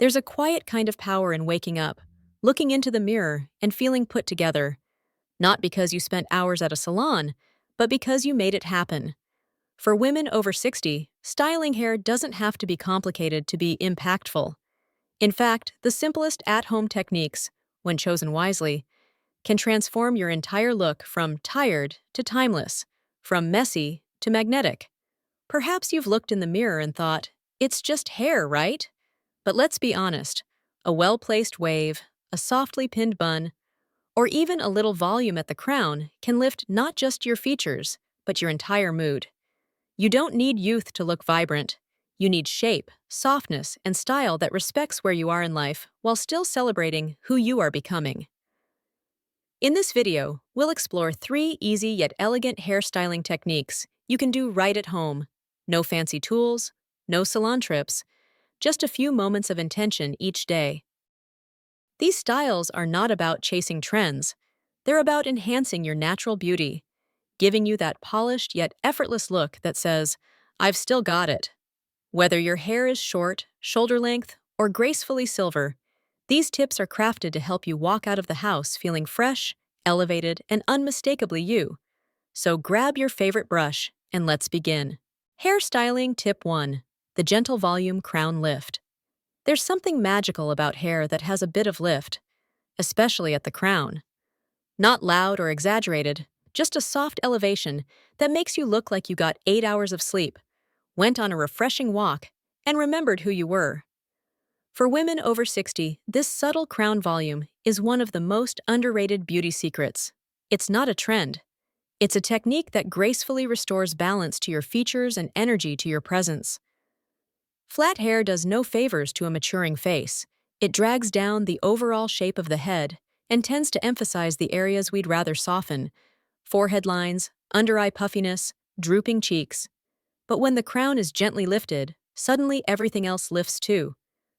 There's a quiet kind of power in waking up, looking into the mirror, and feeling put together, not because you spent hours at a salon, but because you made it happen. For women over 60, styling hair doesn't have to be complicated to be impactful. In fact, the simplest at-home techniques, when chosen wisely, can transform your entire look from tired to timeless, from messy to magnetic. Perhaps you've looked in the mirror and thought, it's just hair, right? But let's be honest, a well-placed wave, a softly pinned bun, or even a little volume at the crown can lift not just your features, but your entire mood. You don't need youth to look vibrant. You need shape, softness, and style that respects where you are in life while still celebrating who you are becoming. In this video, we'll explore 3 easy yet elegant hairstyling techniques you can do right at home. No fancy tools, no salon trips, just a few moments of intention each day. These styles are not about chasing trends. They're about enhancing your natural beauty, giving you that polished yet effortless look that says, I've still got it. Whether your hair is short, shoulder length, or gracefully silver, these tips are crafted to help you walk out of the house feeling fresh, elevated, and unmistakably you. So grab your favorite brush and let's begin. Hairstyling Tip 1. The Gentle Volume Crown Lift. There's something magical about hair that has a bit of lift, especially at the crown. Not loud or exaggerated, just a soft elevation that makes you look like you got 8 hours of sleep, went on a refreshing walk, and remembered who you were. For women over 60, this subtle crown volume is one of the most underrated beauty secrets. It's not a trend. It's a technique that gracefully restores balance to your features and energy to your presence. Flat hair does no favors to a maturing face. It drags down the overall shape of the head and tends to emphasize the areas we'd rather soften: forehead lines, under-eye puffiness, drooping cheeks. But when the crown is gently lifted, suddenly everything else lifts too.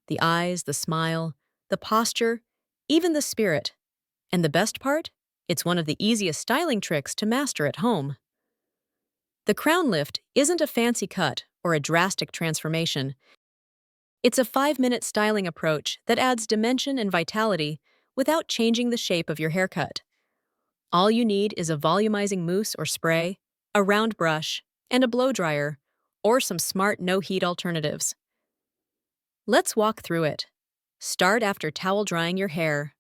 The eyes, the smile, the posture, even the spirit. And the best part? It's one of the easiest styling tricks to master at home. The crown lift isn't a fancy cut or a drastic transformation. It's a 5-minute styling approach that adds dimension and vitality without changing the shape of your haircut. All you need is a volumizing mousse or spray, a round brush, and a blow dryer, or some smart no-heat alternatives. Let's walk through it. Start after towel drying your hair.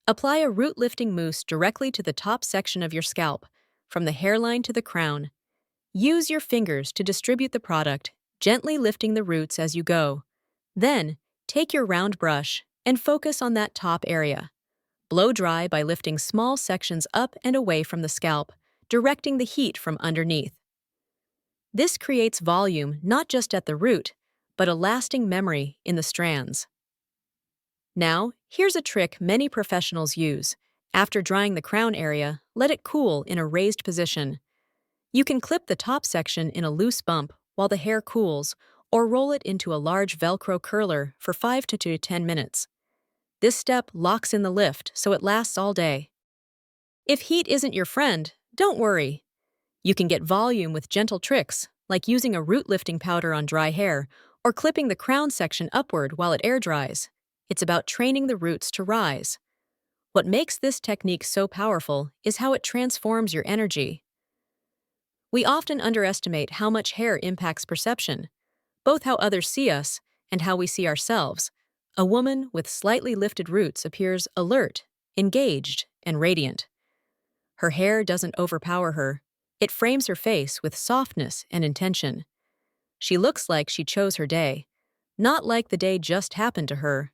Apply a root-lifting mousse directly to the top section of your scalp, from the hairline to the crown. Use your fingers to distribute the product, gently lifting the roots as you go. Then, take your round brush and focus on that top area. Blow dry by lifting small sections up and away from the scalp, directing the heat from underneath. This creates volume not just at the root, but a lasting memory in the strands. Now, here's a trick many professionals use. After drying the crown area, let it cool in a raised position. You can clip the top section in a loose bump while the hair cools, or roll it into a large Velcro curler for 5 to 10 minutes. This step locks in the lift so it lasts all day. If heat isn't your friend, don't worry. You can get volume with gentle tricks, like using a root-lifting powder on dry hair or clipping the crown section upward while it air dries. It's about training the roots to rise. What makes this technique so powerful is how it transforms your energy. We often underestimate how much hair impacts perception, both how others see us and how we see ourselves. A woman with slightly lifted roots appears alert, engaged, and radiant. Her hair doesn't overpower her. It frames her face with softness and intention. She looks like she chose her day, not like the day just happened to her.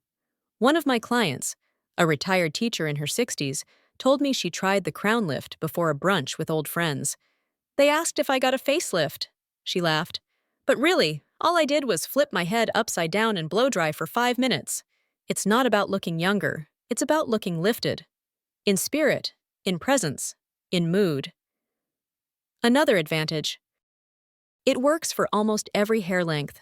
One of my clients, a retired teacher in her 60s, told me she tried the crown lift before a brunch with old friends. They asked if I got a facelift. She laughed. But really, all I did was flip my head upside down and blow dry for 5 minutes. It's not about looking younger. It's about looking lifted. In spirit, in presence, in mood. Another advantage. It works for almost every hair length.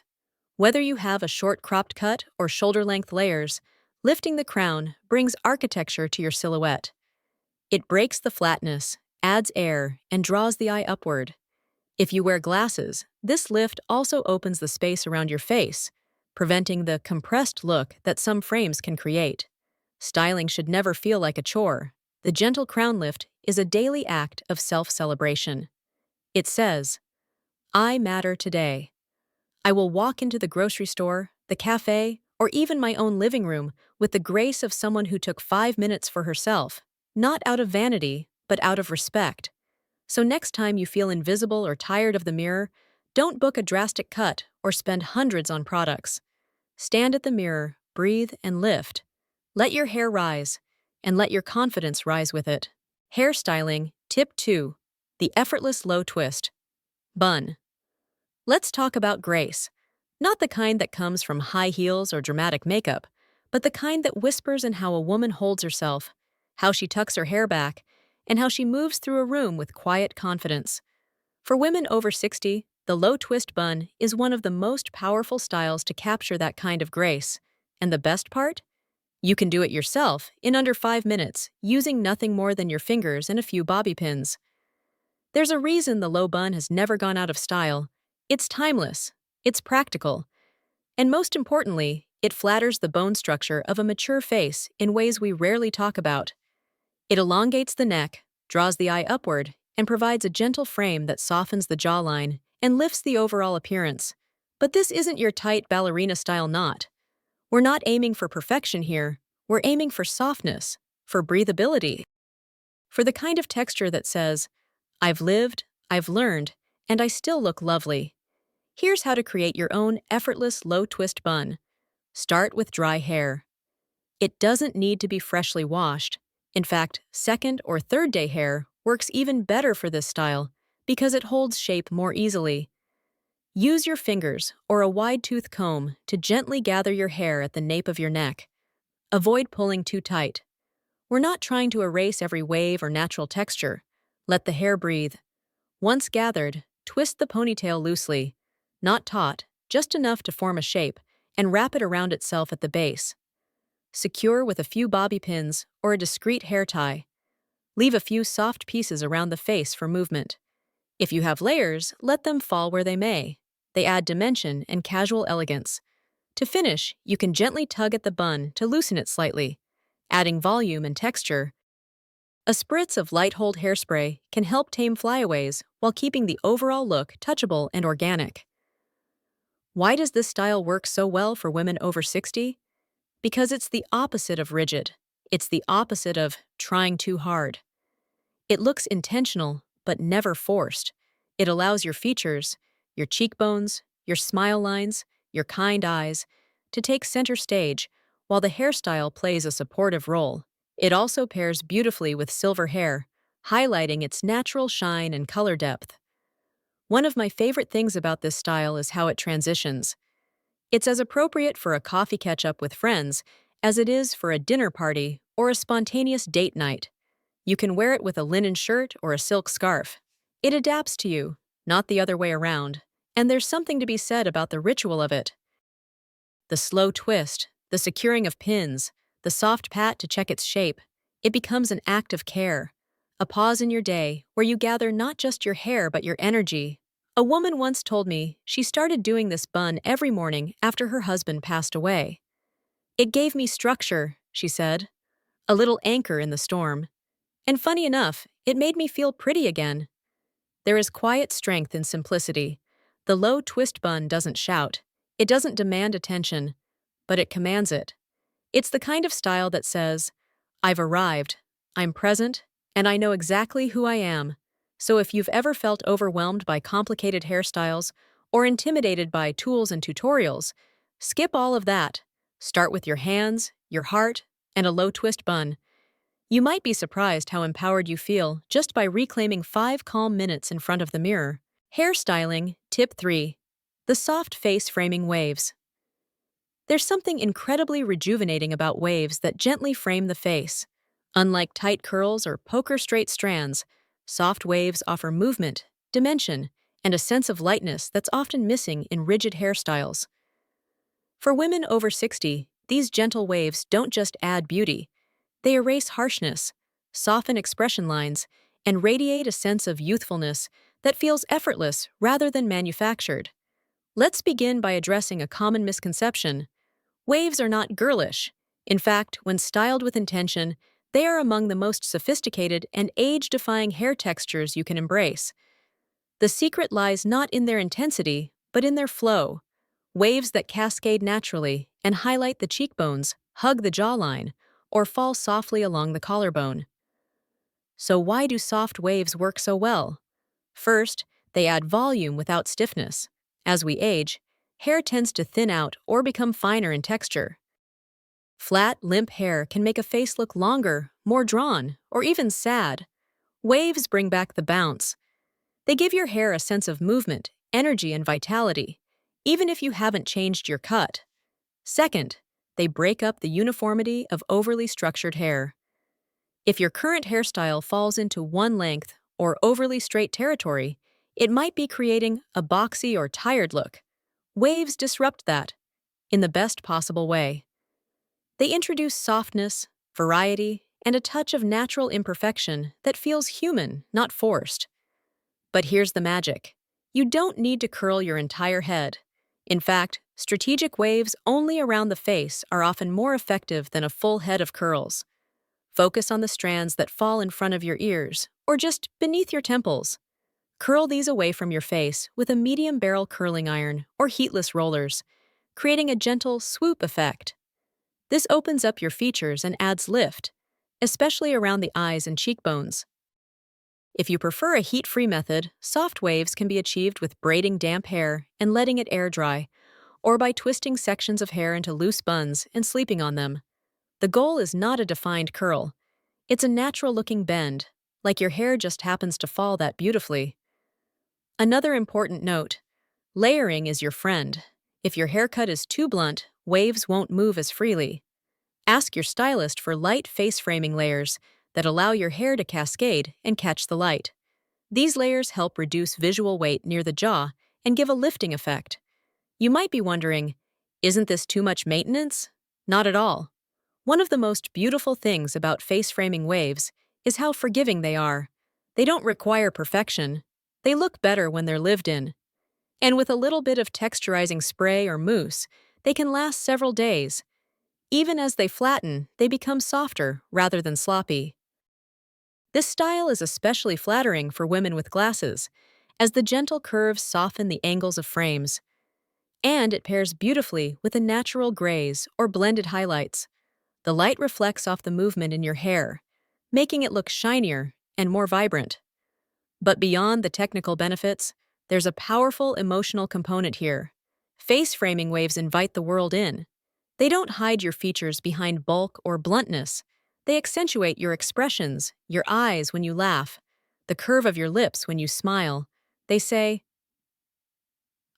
Whether you have a short cropped cut or shoulder-length layers, lifting the crown brings architecture to your silhouette. It breaks the flatness, adds air, and draws the eye upward. If you wear glasses, this lift also opens the space around your face, preventing the compressed look that some frames can create. Styling should never feel like a chore. The gentle crown lift is a daily act of self-celebration. It says, I matter today. I will walk into the grocery store, the cafe, or even my own living room with the grace of someone who took 5 minutes for herself, not out of vanity, but out of respect. So next time you feel invisible or tired of the mirror, don't book a drastic cut or spend hundreds on products. Stand at the mirror, breathe, and lift. Let your hair rise, and let your confidence rise with it. Hairstyling, tip 2. The effortless low twist. Bun. Let's talk about grace. Not the kind that comes from high heels or dramatic makeup, but the kind that whispers in how a woman holds herself, how she tucks her hair back, and how she moves through a room with quiet confidence. For women over 60, the low twist bun is one of the most powerful styles to capture that kind of grace. And the best part? You can do it yourself in under 5 minutes, using nothing more than your fingers and a few bobby pins. There's a reason the low bun has never gone out of style. It's timeless, it's practical, and most importantly, it flatters the bone structure of a mature face in ways we rarely talk about. It elongates the neck, draws the eye upward, and provides a gentle frame that softens the jawline and lifts the overall appearance. But this isn't your tight ballerina-style knot. We're not aiming for perfection here, we're aiming for softness, for breathability, for the kind of texture that says, I've lived, I've learned, and I still look lovely. Here's how to create your own effortless low twist bun. Start with dry hair. It doesn't need to be freshly washed. In fact, second or third day hair works even better for this style because it holds shape more easily. Use your fingers or a wide-tooth comb to gently gather your hair at the nape of your neck. Avoid pulling too tight. We're not trying to erase every wave or natural texture. Let the hair breathe. Once gathered, twist the ponytail loosely, not taut, just enough to form a shape, and wrap it around itself at the base. Secure with a few bobby pins or a discreet hair tie. Leave a few soft pieces around the face for movement. If you have layers, let them fall where they may. They add dimension and casual elegance. To finish, you can gently tug at the bun to loosen it slightly, adding volume and texture. A spritz of light hold hairspray can help tame flyaways while keeping the overall look touchable and organic. Why does this style work so well for women over 60? Because it's the opposite of rigid. It's the opposite of trying too hard. It looks intentional, but never forced. It allows your features, your cheekbones, your smile lines, your kind eyes, to take center stage, while the hairstyle plays a supportive role. It also pairs beautifully with silver hair, highlighting its natural shine and color depth. One of my favorite things about this style is how it transitions. It's as appropriate for a coffee catch-up with friends as it is for a dinner party or a spontaneous date night. You can wear it with a linen shirt or a silk scarf. It adapts to you, not the other way around, and there's something to be said about the ritual of it. The slow twist, the securing of pins, the soft pat to check its shape, it becomes an act of care. A pause in your day where you gather not just your hair but your energy. A woman once told me she started doing this bun every morning after her husband passed away. It gave me structure, she said, a little anchor in the storm. And funny enough, it made me feel pretty again. There is quiet strength in simplicity. The low twist bun doesn't shout. It doesn't demand attention, but it commands it. It's the kind of style that says, I've arrived, I'm present, and I know exactly who I am. So if you've ever felt overwhelmed by complicated hairstyles or intimidated by tools and tutorials, skip all of that. Start with your hands, your heart, and a low twist bun. You might be surprised how empowered you feel just by reclaiming 5 calm minutes in front of the mirror. Hairstyling, tip 3. The soft face framing waves. There's something incredibly rejuvenating about waves that gently frame the face. Unlike tight curls or poker straight strands, soft waves offer movement, dimension, and a sense of lightness that's often missing in rigid hairstyles. For women over 60, these gentle waves don't just add beauty. They erase harshness, soften expression lines, and radiate a sense of youthfulness that feels effortless rather than manufactured. Let's begin by addressing a common misconception. Waves are not girlish. In fact, when styled with intention, they are among the most sophisticated and age-defying hair textures you can embrace. The secret lies not in their intensity, but in their flow. Waves that cascade naturally and highlight the cheekbones, hug the jawline, or fall softly along the collarbone. So why do soft waves work so well? First, they add volume without stiffness. As we age, hair tends to thin out or become finer in texture. Flat, limp hair can make a face look longer, more drawn, or even sad. Waves bring back the bounce. They give your hair a sense of movement, energy, and vitality, even if you haven't changed your cut. Second, they break up the uniformity of overly structured hair. If your current hairstyle falls into one length or overly straight territory, it might be creating a boxy or tired look. Waves disrupt that, in the best possible way. They introduce softness, variety, and a touch of natural imperfection that feels human, not forced. But here's the magic. You don't need to curl your entire head. In fact, strategic waves only around the face are often more effective than a full head of curls. Focus on the strands that fall in front of your ears, or just beneath your temples. Curl these away from your face with a medium barrel curling iron or heatless rollers, creating a gentle swoop effect. This opens up your features and adds lift, especially around the eyes and cheekbones. If you prefer a heat-free method, soft waves can be achieved with braiding damp hair and letting it air dry, or by twisting sections of hair into loose buns and sleeping on them. The goal is not a defined curl. It's a natural-looking bend, like your hair just happens to fall that beautifully. Another important note: layering is your friend. If your haircut is too blunt, waves won't move as freely. Ask your stylist for light face-framing layers that allow your hair to cascade and catch the light. These layers help reduce visual weight near the jaw and give a lifting effect. You might be wondering, isn't this too much maintenance? Not at all. One of the most beautiful things about face-framing waves is how forgiving they are. They don't require perfection. They look better when they're lived in. And with a little bit of texturizing spray or mousse, they can last several days. Even as they flatten, they become softer rather than sloppy. This style is especially flattering for women with glasses, as the gentle curves soften the angles of frames. And it pairs beautifully with the natural grays or blended highlights. The light reflects off the movement in your hair, making it look shinier and more vibrant. But beyond the technical benefits, there's a powerful emotional component here. Face-framing waves invite the world in. They don't hide your features behind bulk or bluntness. They accentuate your expressions, your eyes when you laugh, the curve of your lips when you smile. They say,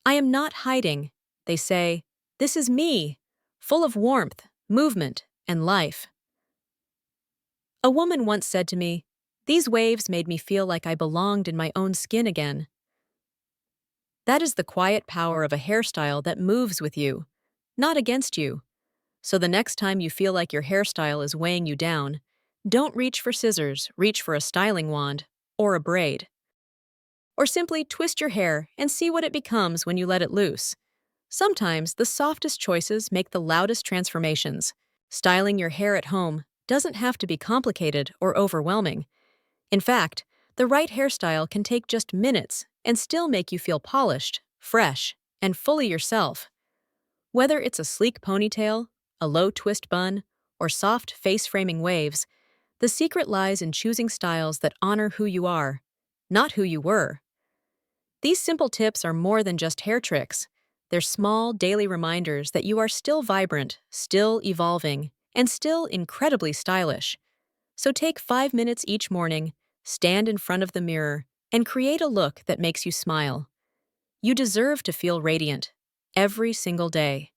"I am not hiding." They say, "This is me," full of warmth, movement, and life. A woman once said to me, "These waves made me feel like I belonged in my own skin again." That is the quiet power of a hairstyle that moves with you, not against you. So the next time you feel like your hairstyle is weighing you down, don't reach for scissors, reach for a styling wand or a braid. Or simply twist your hair and see what it becomes when you let it loose. Sometimes the softest choices make the loudest transformations. Styling your hair at home doesn't have to be complicated or overwhelming. In fact, the right hairstyle can take just minutes and still make you feel polished, fresh, and fully yourself. Whether it's a sleek ponytail, a low twist bun, or soft face-framing waves, the secret lies in choosing styles that honor who you are, not who you were. These simple tips are more than just hair tricks. They're small, daily reminders that you are still vibrant, still evolving, and still incredibly stylish. So take 5 minutes each morning, stand in front of the mirror, and create a look that makes you smile. You deserve to feel radiant every single day.